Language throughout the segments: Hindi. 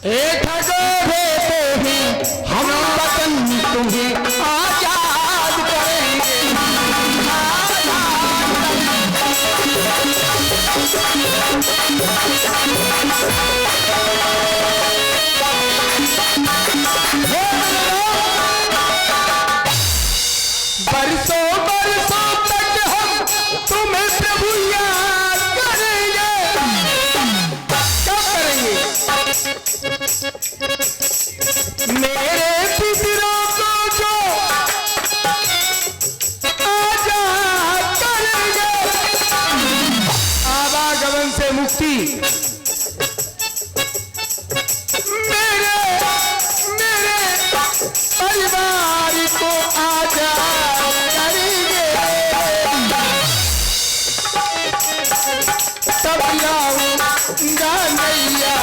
एक ठगोरे तो ही हम वतन तुम्हें आजाद करेंगे। बरसों बरसों तक हम तुम्हें प्रभु याद करेंगे। कब करेंगे? मेरे पितरों को जो आजाद करेंगे। आवागमन से मुक्ति मेरे परिवार को आजाद करेंगे। तब लाऊंगा नैया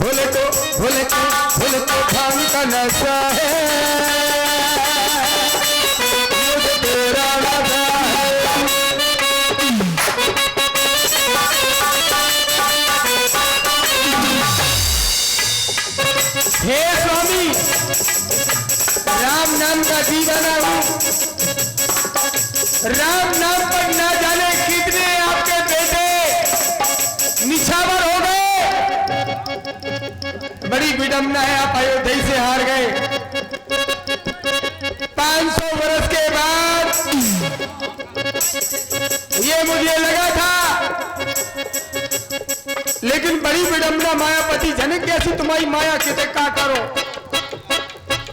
भूल को भांग का नशा है, मुझे तेरा नशा है। हे स्वामी, राम नाम का दीवाना हूँ। राम नाम पर ना जाने कितने आपके बेटे निछावर हो गए। बड़ी विडंबना है, आप अयोध्या से हार गए। 500 वर्ष के बाद ये मुझे लगा था, लेकिन बड़ी विडंबना। मायापति जनक कैसी तुम्हारी माया किसे का करो,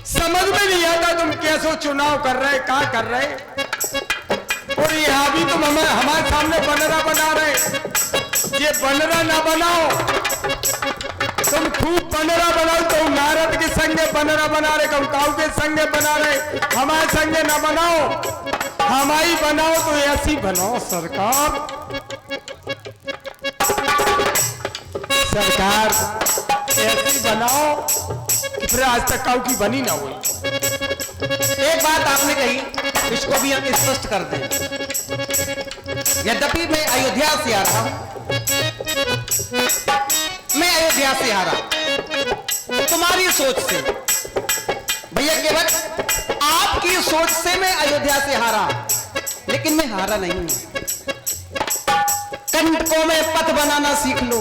समझ में नहीं आता तुम कैसो चुनाव कर रहे, क्या कर रहे। और यहाँ भी तुम हमारे सामने बनरा बना रहे। ये बनरा ना बनाओ, तुम खूब बनरा बनाओ। तो नारद के संगे बनरा बना रहे, काऊ के संगे बना रहे, हमारे संगे ना बनाओ। हमारी बनाओ तो ऐसी बनाओ सरकार, सरकार ऐसी बनाओ कि फिर आज तक काऊ की बनी ना हुई। एक बात आपने कही, इसको भी हम स्पष्ट कर दें। यद्यपि मैं अयोध्या से आ रहा हूं, मैं अयोध्या से हारा तुम्हारी सोच से। भैया केवल आपकी सोच से मैं अयोध्या से हारा, लेकिन मैं हारा नहीं। कंटकों में पथ बनाना सीख लो,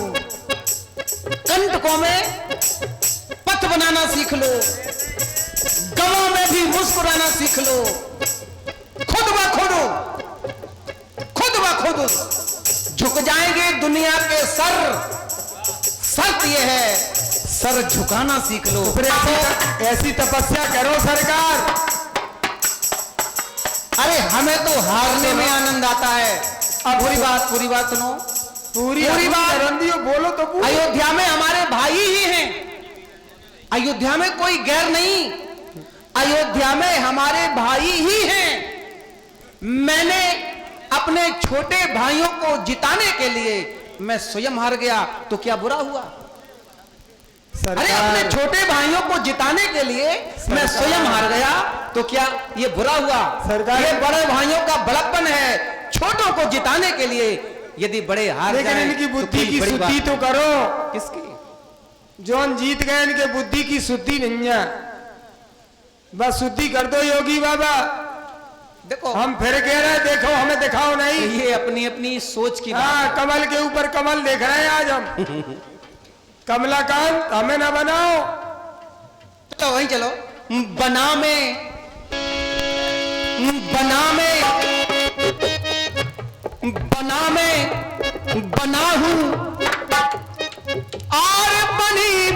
कंटकों में पथ बनाना सीख लो, गमों में भी मुस्कुराना सीख लो। खुद ब खुद झुक जाएंगे दुनिया के सर। शर्त यह है, सर झुकाना सीख लो। ऐसी तपस्या करो सरकार। अरे हमें तो हारने में आनंद आता है। अब पूरी बात सुनो, पूरी बात बोलो तो। अयोध्या में हमारे भाई ही हैं, अयोध्या में कोई गैर नहीं, अयोध्या में हमारे भाई ही हैं। मैंने अपने छोटे भाइयों को जिताने के लिए मैं स्वयं हार गया, तो क्या बुरा हुआ? अरे अपने छोटे भाइयों को जिताने के लिए मैं स्वयं हार गया, तो क्या ये बुरा हुआ? सरकार, ये बड़े भाइयों का बड़प्पन है, छोटों को जिताने के लिए यदि बड़े हार जाएं, लेकिन इनकी बुद्धि की शुद्धि तो करो। किसकी? जौन जीत गए, इनके बुद्धि की शुद्धि नहीं है। बस शुद्धि कर दो योगी बाबा। देखो हम फिर कह रहे हैं, देखो हमें दिखाओ नहीं। ये अपनी अपनी सोच की बात है। हाँ, कमल के ऊपर कमल देख रहे हैं आज हम। कमलाकांत हमें ना बनाओ। तो वहीं चलो। बना में बना हूं और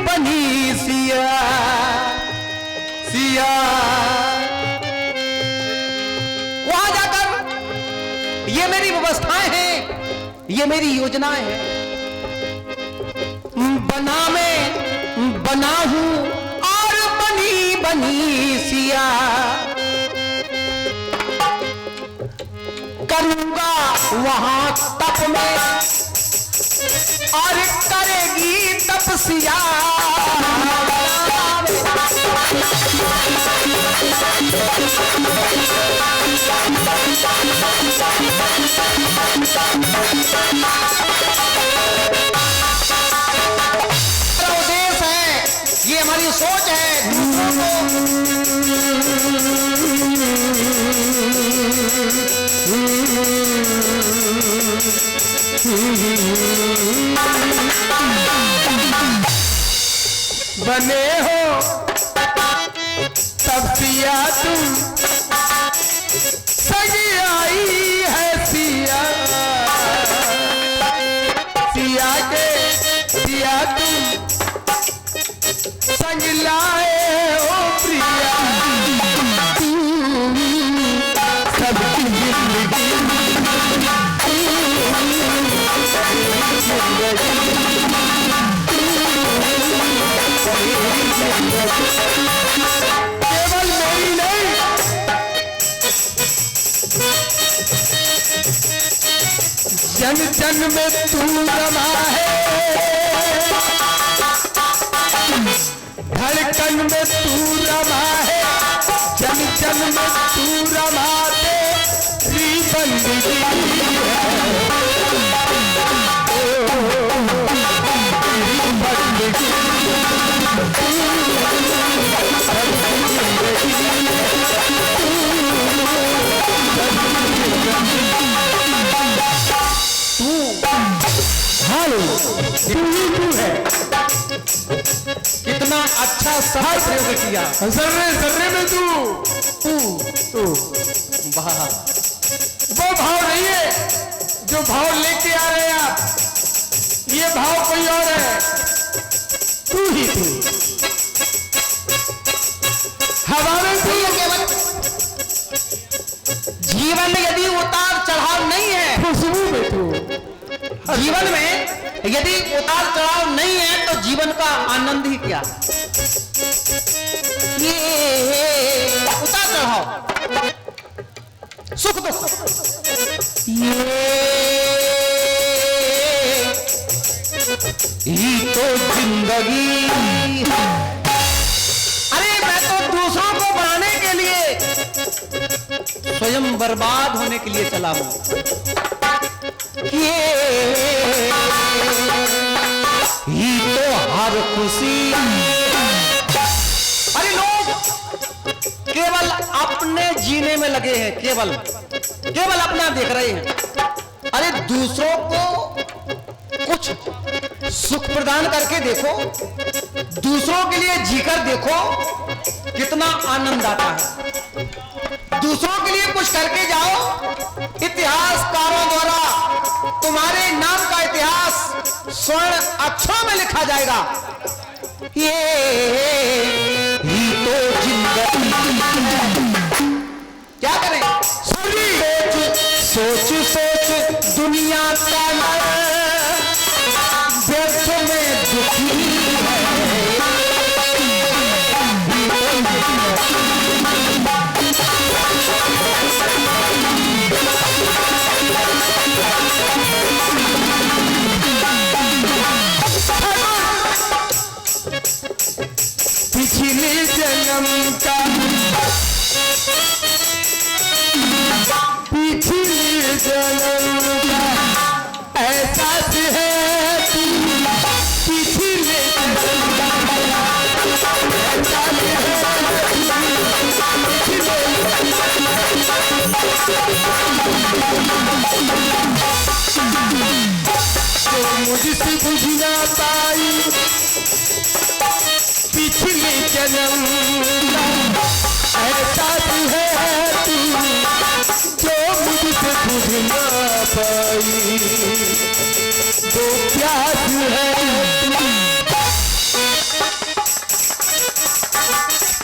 बनी सिया वहां जाकर ये मेरी व्यवस्थाएं हैं, ये मेरी योजनाएं हैं। बना हूं बनी सिया, करूंगा वहां तप में और करेगी तपस्या। उद्देश्य है, ये हमारी सोच है बने हो तब सिया तुम, सगी आई है सिया, सिया के सिया तुम संग लाए हो प्रिया, सबकी जिंदगी केवल मेरी नहीं, जन जन में तू रमा है, धड़कन में तू रमा है, जन जन में तू रमा तेरी बंदगी तू है। कितना अच्छा शब्द प्रयोग किया, जर्रे जर्रे में तू वाह। वो भाव नहीं है जो भाव लेके आ रहे हैं आप, ये भाव कोई और है, तू ही तू, हवा में तू, केवल जीवन में यदि उतार चढ़ाव नहीं है, खुशबू में तू, जीवन में यदि उतार चढ़ाव नहीं है तो जीवन का आनंद ही क्या। ये उतार चढ़ाव, सुख दुख, ये तो जिंदगी है। अरे मैं तो दूसरों को बनाने के लिए स्वयं बर्बाद होने के लिए चला हूं। ये तो हर खुशी, अरे लोग केवल अपने जीने में लगे हैं, केवल अपना देख रहे हैं। अरे दूसरों को कुछ सुख प्रदान करके देखो, दूसरों के लिए जीकर देखो, कितना आनंद आता है। दूसरों के लिए कुछ करके जाओ, इतिहासकारों द्वारा तुम्हारे नाम का इतिहास स्वर्ण अक्षरों में लिखा जाएगा। ये ही तो जिंदगी, क्या करें? सोच सोच दुनिया का व्यर्थ में दुखी पिछले जन्म का, पिछले जन्म का एहसास है तू, पिछले जन्म का मुझसे बुझ ना पाई, पिछले जन्म का एहसास है तू, जो मुझसे बुझ ना पाई, जो प्यास है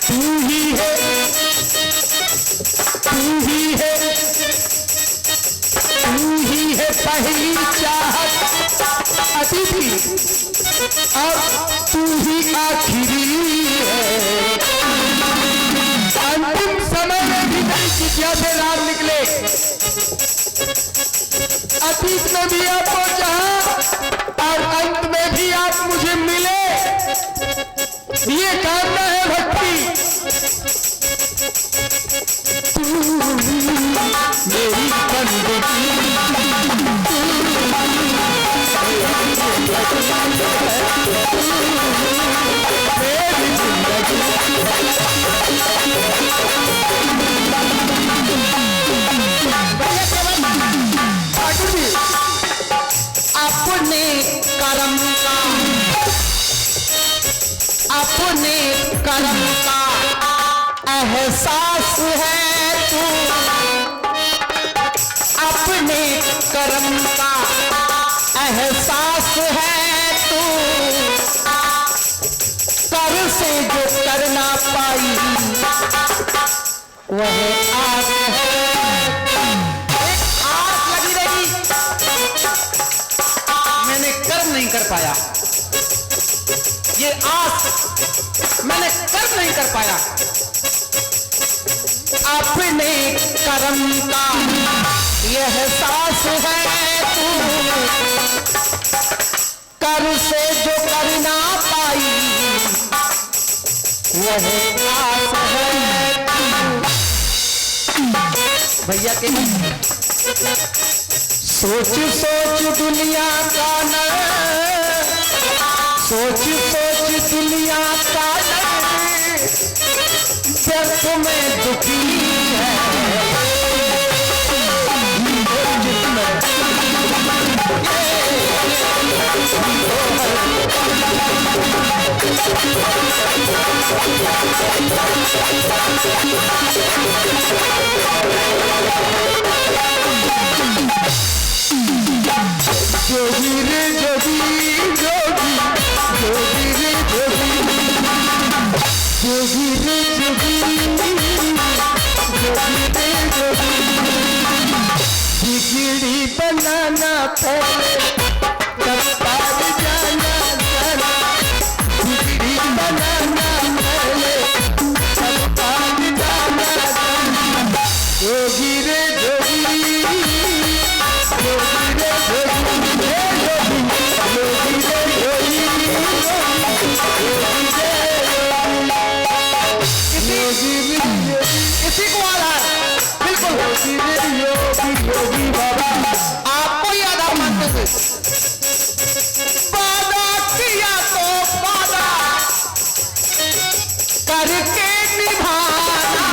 तू ही है, तू ही है, तू ही है पहली चाहत अभी भी, और तू ही आखिरी है। अतीत में भी आपको चाहा और अंत में भी आप मुझे मिले, ये कामना है भक्ति। मेरी अपने कर्म का, अपने कर्म का एहसास है तू, अपने कर्म का एहसास है तू, कर से जो कर ना पाई वह आस है। एक आस लगी रही, मैंने कर्म नहीं कर पाया, ये आस मैंने कर्म नहीं कर पाया। अपने कर्म का यह एहसास है तू, कर से जो कर ना पाई वह आस है। भैया के सोच सोच दुनिया का न, सोच सोच दुनिया का न, व्यर्थ में दुखी है। जोगी रे जोगी, जोगी जोगी रे जोगी, जोगी रे जोगी, जोगी रे जोगी। बिगड़ी बनाना पहले तब पार जाना जाना, बिगड़ी बनाना पहले तब पार जाना जाना। जोगी रे जोगी, जोगी रे जोगी, जोगी रे जोगी, इसी को आधार बिल्कुल योगी बाबा आपको ही आधार मानते थे। वादा किया तो वादा करके निभाना।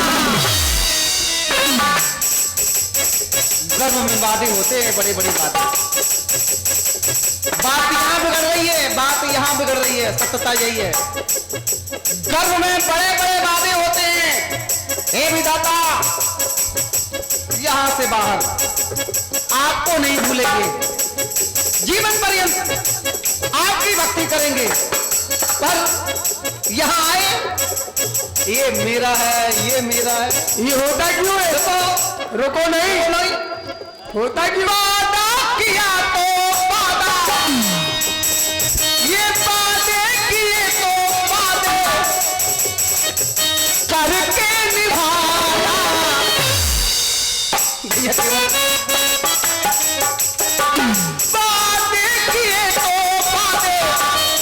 गर्भ में वादे होते हैं, बड़ी बड़ी बातें। बात यहां बिगड़ रही है, बात यहां बिगड़ रही है, सत्यता यही है। गर्भ में बड़े बड़े वादे होते हैं। हे विधाता, यहां से बाहर आपको नहीं भूलेंगे, जीवन पर्यंत आपकी भक्ति करेंगे, पर यहां आए ये मेरा है, ये मेरा है। ये होता क्यों है? देखो, रुको नहीं, होता क्यों? वादा किया तो वादा, ये वादे किए तो वादे करके निभाना। वादे किए तो वादे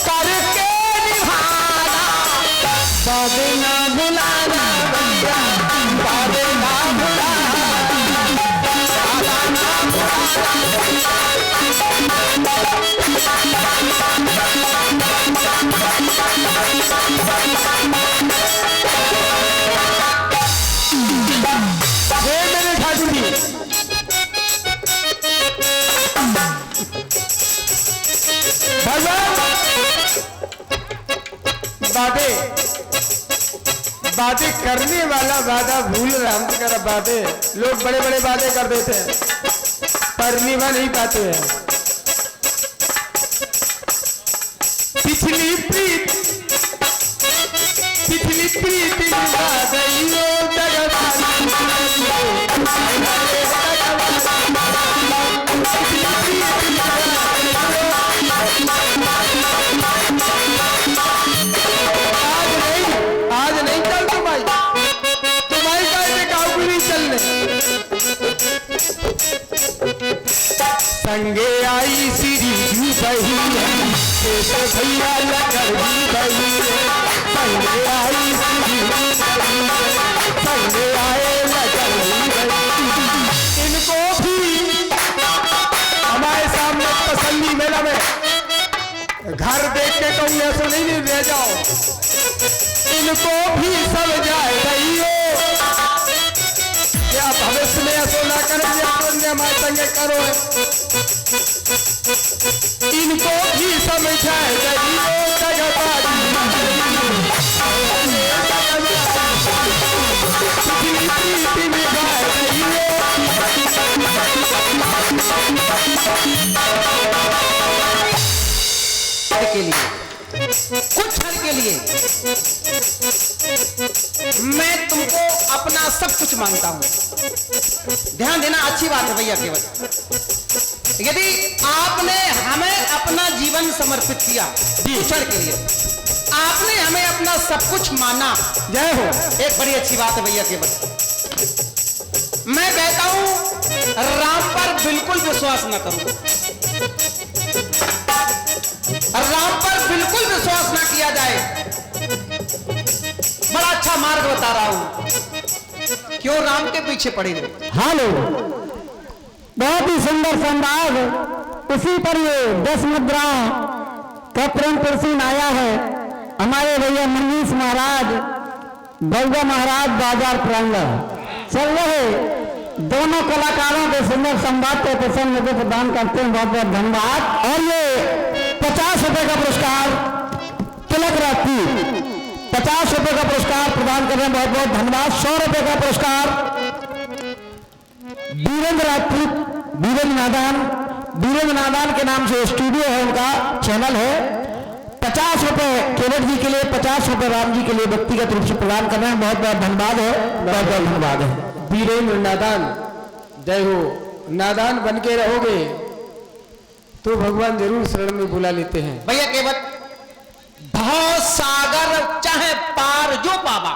करके निभाना। वादे ना भुलाना भैया, वादे ना भुलाना, वादा ना हे मेरे ठाकुर जी, भगवान वादे करने वाला वादा भूल रहा, हम तो कह रहा वादे, लोग बड़े बड़े वादे कर देते हैं पर निभा नहीं पाते हैं। पिछली प्रीत निभा गइयो आज नहीं चल तुम्हारी का काबू नहीं चलने। संगे आई श्री जी बही तो भैया लकर जी बही संगे आई श्री जी बही संगे आए लकर जी बही। इनको भी हमारे सामने तसल्ली मेला में घर देख के कहूँ ऐसा नहीं रह जाओ, इनको भी समझाए रही हो क्या भविष्य में ऐसा ना करेंगे अपने हमारे संगे करो है। इनको भी समझाए रही हो जगबाजी प्रीति निभाए रही हो। के लिए कुछ क्षण के लिए मैं तुमको अपना सब कुछ मानता हूं। ध्यान देना, अच्छी बात है भैया। केवल यदि आपने हमें अपना जीवन समर्पित किया कुछ क्षण के लिए, आपने हमें अपना सब कुछ माना, जय हो, एक बड़ी अच्छी बात है भैया। केवल मैं कहता हूं राम पर बिल्कुल विश्वास न करो, राम पर बिल्कुल विश्वास ना किया जाए। बड़ा अच्छा मार्ग बता रहा हूं, क्यों राम के पीछे पड़े हुए। हेलो, बहुत ही सुंदर संवाद, उसी पर ये 10 मुद्रा का प्रेम प्रसून आया है। हमारे भैया मनीष महाराज, बउआ महाराज बाजार प्रांगण चल रहे दोनों कलाकारों के सुंदर संवाद को प्रसन्न मुझे प्रदान करते हैं, बहुत बहुत धन्यवाद। और ये 50 रुपए का पुरस्कार तिलक राजपूत 50 रुपए का पुरस्कार प्रदान कर रहे हैं, बहुत बहुत धन्यवाद। 100 रुपए का पुरस्कार वीरेंद्र राजपूत, वीरेंद्र नादान के नाम से स्टूडियो है, उनका चैनल है। 50 रुपए केवट जी के लिए, 50 रुपए राम जी के लिए व्यक्तिगत रूप से प्रदान कर रहे हैं, बहुत बहुत धन्यवाद है, बहुत बहुत धन्यवाद है। वीरेंद्र नादान, जय हो। नादान बन के रहोगे तो भगवान जरूर शरण में बुला लेते हैं। भैया केवल भाव सागर चाहे पार जो पावा,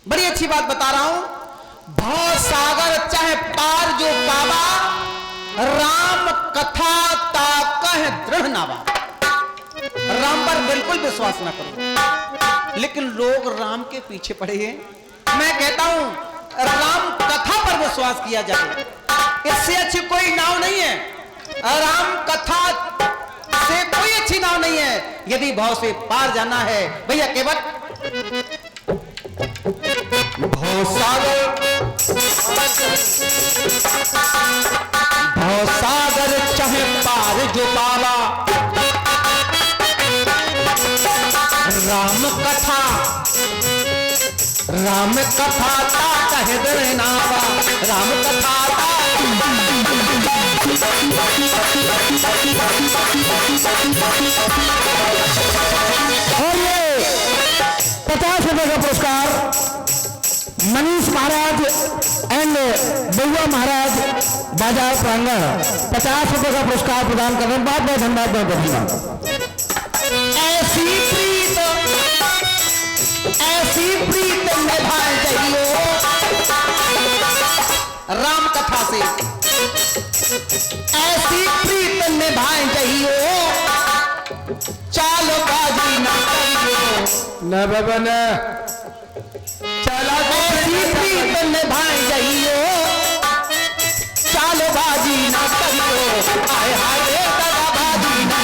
बड़ी अच्छी बात बता रहा हूं। भाव सागर चाहे पार जो पावा, राम कथा ताकह दृढ़ नावा। राम पर बिल्कुल विश्वास ना करो, लेकिन लोग राम के पीछे पड़े हैं। मैं कहता हूं राम कथा पर विश्वास किया जाए, इससे अच्छी कोई नाव नहीं है। राम कथा से कोई अच्छी नाव नहीं है। यदि भाव से पार जाना है भैया केवल भाव सागर चाहे पार जो पावा, राम कथा ता कहे दृढ़ नावा, राम कथा और ये 50 रुपए का पुरस्कार मनीष महाराज एंड बउआ महाराज बाजार प्रांगण 50 रुपए का पुरस्कार प्रदान कर रहे हैं, बहुत बहुत धन्यवाद, बहुत बहुत धन्यवाद। ऐसी प्रीत निभाए चाहिए राम कथा से, ऐसी प्रीत निभाए चाहिए, चालो बाजी ना करियो न बाबा न चला, ऐसी प्रीत निभाए चाहिए, चालो बाजी ना करियो, आए हाय दादा बाजी ना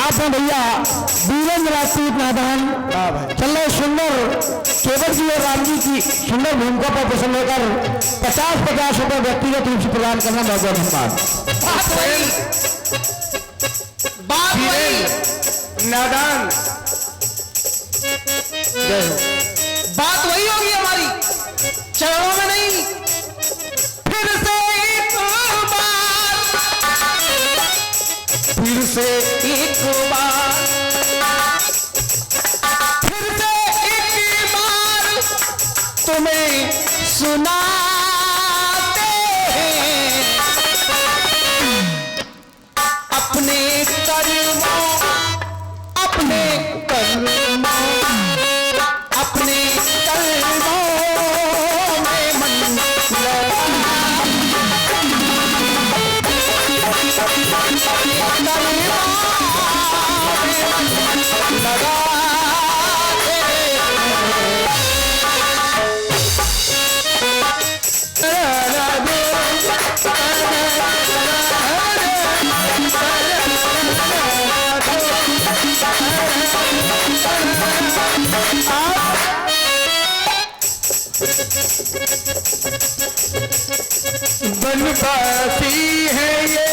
आपने भैया वीरेंद्र राजपूत नादान चल रहे सुंदर केवल जी और राम जी की सुंदर भूमिका पर पसंद होकर 50-50 रुपए व्यक्तिगत रूप से प्रदान करना बहुत बहुत धन्यवाद। बात वही नादान बात वही होगी हमारी, चरणों में नहीं। फिर से एक बार तुम्हें सुनाते हैं अपने कर्मों अपने कर्मों में मन बनवासी है ये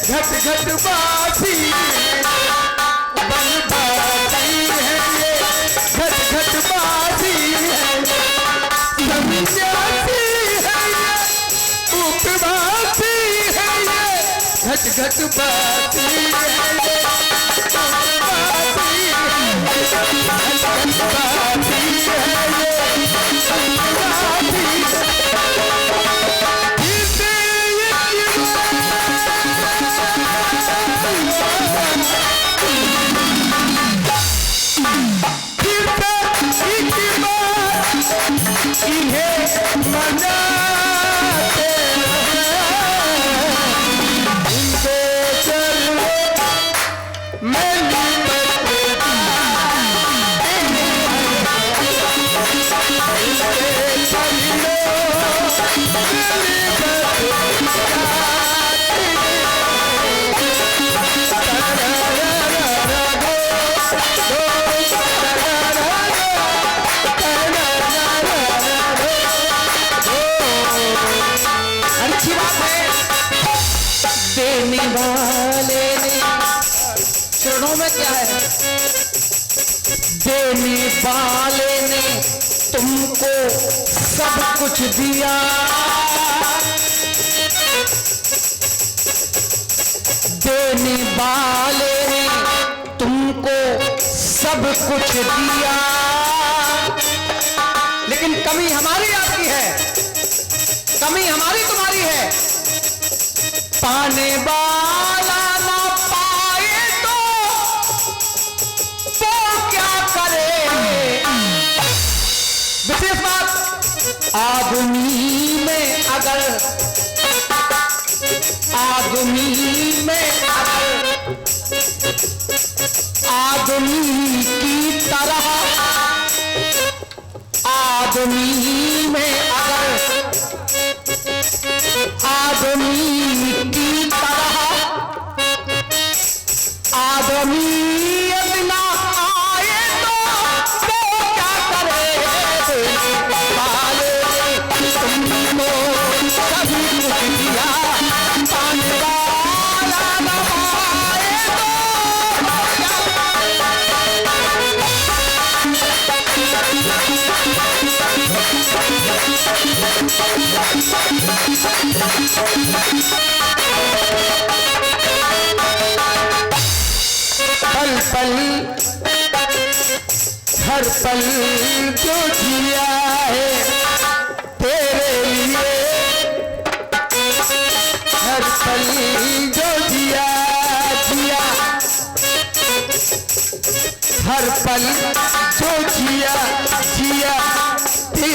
घट घट बासी, बनवासी है ये घट घट बासी है, सन्यासी है ये उपवासी है ये घट घट बासी है ये उपवासी देने वाले ने तुमको सब कुछ दिया, देने वाले ने तुमको सब कुछ दिया, लेकिन कमी हमारी आपकी है, कमी हमारी तुम्हारी है। पाने वाला ना पाए तो वो क्या करे। विशेष बात, आदमी में अगर आदमी की तरह आदमी में अगर आदमी की तरह आदमियत ना आए तो वो क्या करे। वाले तुमको सभी कुछ दिया, पाने वाला ना पाए पल पल हर पल जो जिया है तेरे लिए, हर पल जो जिया हर पल जो जिया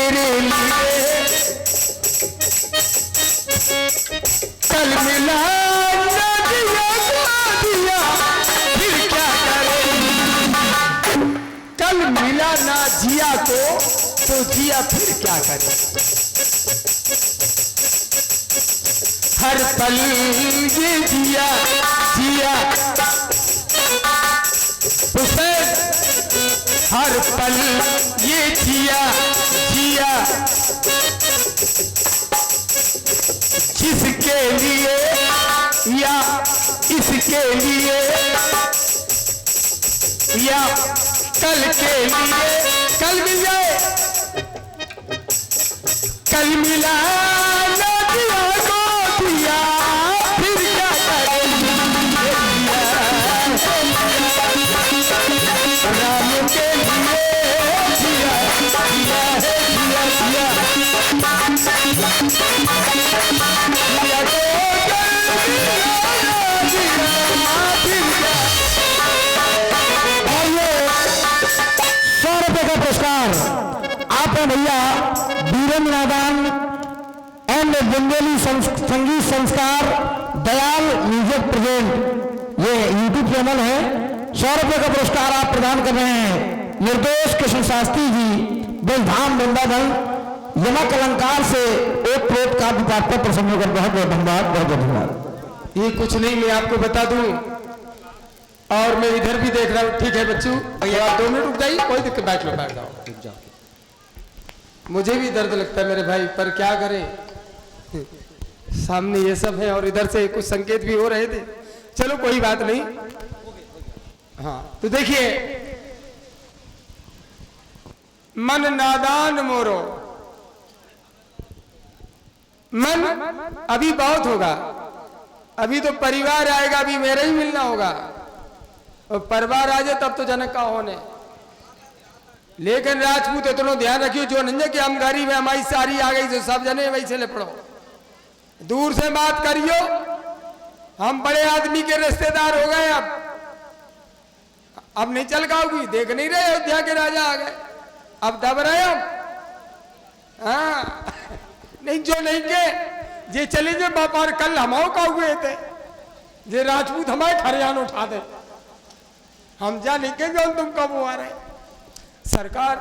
तेरे लिए कल मिला ना दिया फिर क्या करे। कल मिला ना जिया को तो जिया फिर क्या करे। हर पल ये जिया जिया हुसैन, हर पल ये जिया जिया जिसके लिए या इसके लिए या कल के लिए। कल मिल जाए, कल मिला ना दिया को दिया फिर क्या करे। राम के लिए जिया जिया है जिया जिया जिया को और ये 100 रुपए का पुरस्कार आपने भैया वीरेंद्र नादान एंड बुंदेली संगीत संस्कार दयाल म्यूजिक प्रेजेंट, ये यूट्यूब चैनल है। 100 रुपए का पुरस्कार आप प्रदान कर रहे हैं निर्दोष कृष्ण शास्त्री जी, बेलधाम वृंदावन, यमक अलंकार से एक प्रोत का विपाक पर प्रसन्न होकर बहुत बहुत धन्यवाद, बहुत बहुत धन्यवाद। ये कुछ नहीं, मैं आपको बता दूं और मैं इधर भी देख रहा हूँ। ठीक है बच्चों, भैया आप 2 मिनट रुक जाइए, कोई दिक्कत, बैठ लो बैठ जाओ। मुझे भी दर्द लगता है मेरे भाई, पर क्या करें, सामने ये सब है और इधर से कुछ संकेत भी हो रहे थे। चलो कोई बात नहीं। हाँ तो देखिए, मन नादान मोरो, मन अभी बहुत होगा, अभी तो परिवार आएगा, अभी मेरे ही मिलना होगा, और परिवार आ जाए तब तो जनक का होने। लेकिन राजपूत इतना ध्यान रखियो, जो नंजे की हमगारी में हमारी सारी आ गई तो सब जने वैसे ले पड़ो, दूर से बात करियो। हम बड़े आदमी के रिश्तेदार हो गए, अब नहीं चल गाओगी, देख नहीं रहे अयोध्या के राजा आ गए, अब दब रहे हम। हाँ नहीं, जो नहीं के जे चले जे व्यापार कल हमाओ का हुए थे, जे राजपूत हमारे खरियान उठा दे, हम जा नहीं के जो तुम कब आ रहे सरकार।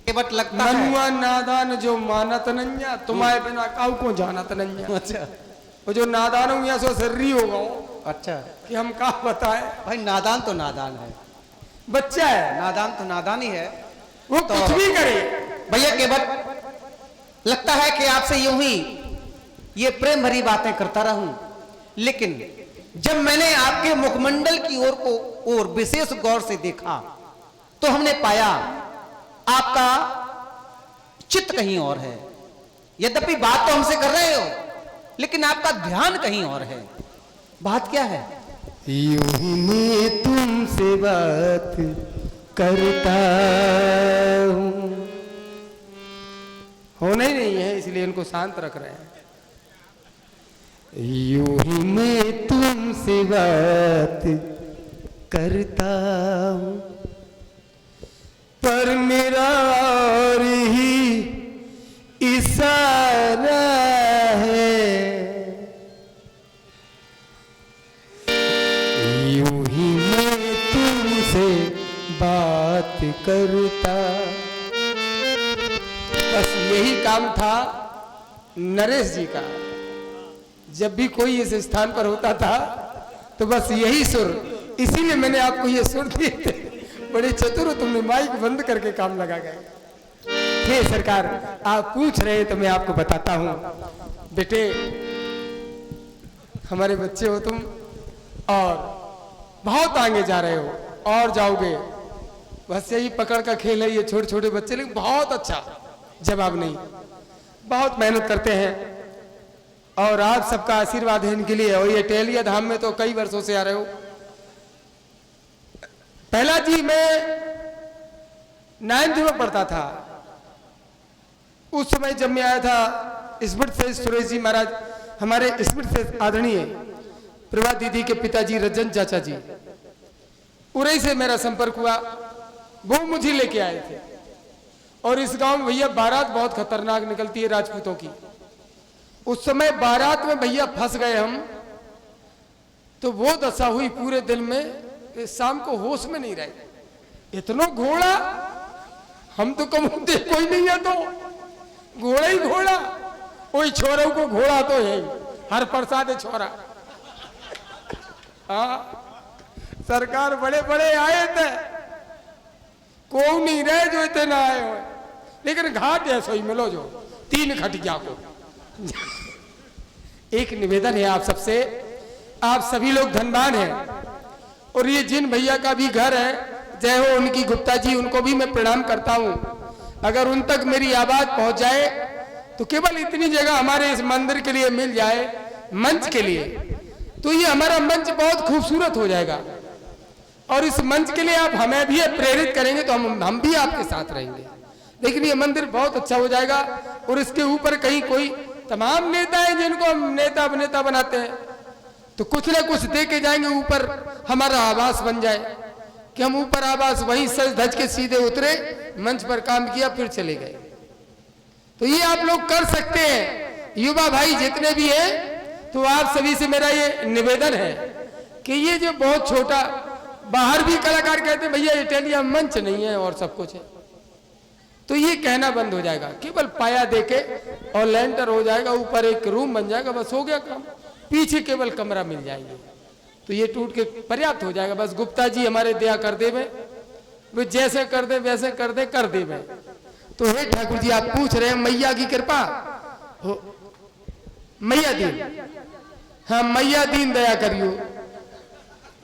केवट लगता है ननुआ नादान जो मानत नन्या, तुम्हारे बिना काऊ को जानत नन्या। अच्छा, वो जो नादान हूं सो सर्री होगा अच्छा कि हम का बताए। भाई नादान तो नादान है, बच्चा है, नादान तो नादान ही है, वो तो कुछ भी करे। भैया केवट लगता है कि आपसे यूं ही ये प्रेम भरी बातें करता रहूं, लेकिन जब मैंने आपके मुखमंडल की ओर विशेष गौर से देखा तो हमने पाया आपका चित्त कहीं और है। यद्यपि बात तो हमसे कर रहे हो, लेकिन आपका ध्यान कहीं और है। बात क्या है? यूं ही मैं तुमसे बात करता हूं, होना ही नहीं है इसलिए इनको शांत रख रहे हैं। यूं ही मैं तुमसे बात करता हूं, पर मेरा और ही इशारा है। यूं ही मैं तुमसे बात करता, बस यही काम था नरेश जी का। जब भी कोई इस स्थान पर होता था तो बस यही सुर, इसीलिए मैंने आपको ये सुर दिए थे। बड़े चतुर हो, तुमने माइक बंद करके काम लगा गए। हे सरकार, आप पूछ रहे हैं तो मैं आपको बताता हूं। बेटे, हमारे बच्चे हो तुम और बहुत आगे जा रहे हो और जाओगे। बस यही पकड़ का खेल है ये छोटे छोटे बच्चे, लेकिन बहुत अच्छा, जवाब नहीं, बहुत मेहनत करते हैं और आप सबका आशीर्वाद है इनके लिए। और ये टेलिया धाम में तो कई वर्षों से आ रहे हो। पहला जी मैं 9th में पढ़ता था, उस समय जब मैं आया था स्मृत से सुरेश जी महाराज, हमारे स्मृत से आदरणीय प्रभा दीदी के पिताजी रजन चाचा जी, उन्हीं से मेरा संपर्क हुआ वो मुझे लेके आए थे। और इस गांव में भैया बारात बहुत खतरनाक निकलती है राजपूतों की। उस समय बारात में भैया फंस गए हम, तो वो दशा हुई पूरे दिन में कि शाम को होश में नहीं रहे। इतना घोड़ा, हम तो कम कोई नहीं है, तो घोड़ा ही घोड़ा। वही छोरों को घोड़ा तो है, हर प्रसाद छोरा। हाँ, सरकार बड़े बड़े आए थे, को नहीं रहे जो इतने आए हो, लेकिन घाट ऐसा ही मिलो जो 3 खटिया को। एक निवेदन है आप सबसे, आप सभी लोग धनवान हैं, और ये जिन भैया का भी घर है, जय हो उनकी गुप्ता जी, उनको भी मैं प्रणाम करता हूं। अगर उन तक मेरी आवाज पहुंच जाए तो केवल इतनी जगह हमारे इस मंदिर के लिए मिल जाए, मंच के लिए, तो ये हमारा मंच बहुत खूबसूरत हो जाएगा। और इस मंच के लिए आप हमें भी प्रेरित करेंगे तो हम भी आपके साथ रहेंगे। लेकिन ये मंदिर बहुत अच्छा हो जाएगा। और इसके ऊपर कहीं कोई तमाम नेता हैं जिनको हम नेता अभिनेता बनाते हैं, तो कुछ ना कुछ दे के जाएंगे ऊपर, हमारा आवास बन जाए कि हम ऊपर आवास वहीं सज धज के सीधे उतरे, मंच पर काम किया, फिर चले गए। तो ये आप लोग कर सकते हैं, युवा भाई जितने भी हैं। तो आप सभी से मेरा ये निवेदन है कि ये जो बहुत छोटा, बाहर भी कलाकार कहते हैं भैया इटालिया मंच नहीं है और सब कुछ है, तो ये कहना बंद हो जाएगा। केवल पाया देके और लेंटर हो जाएगा, ऊपर एक रूम बन जाएगा, बस हो गया काम। पीछे केवल कमरा मिल जाएंगे, तो ये टूट के पर्याप्त हो जाएगा। बस गुप्ता जी हमारे दया कर दे में, वे जैसे कर दे वैसे कर दे में। तो हे ठाकुर जी, आप पूछ रहे हैं मैया की कृपा हो, मैया दीन, हाँ मैया दीन दया करियो,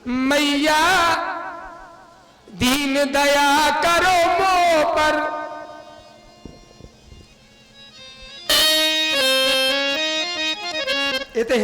मैया दीन दया करो मो पर। ये तो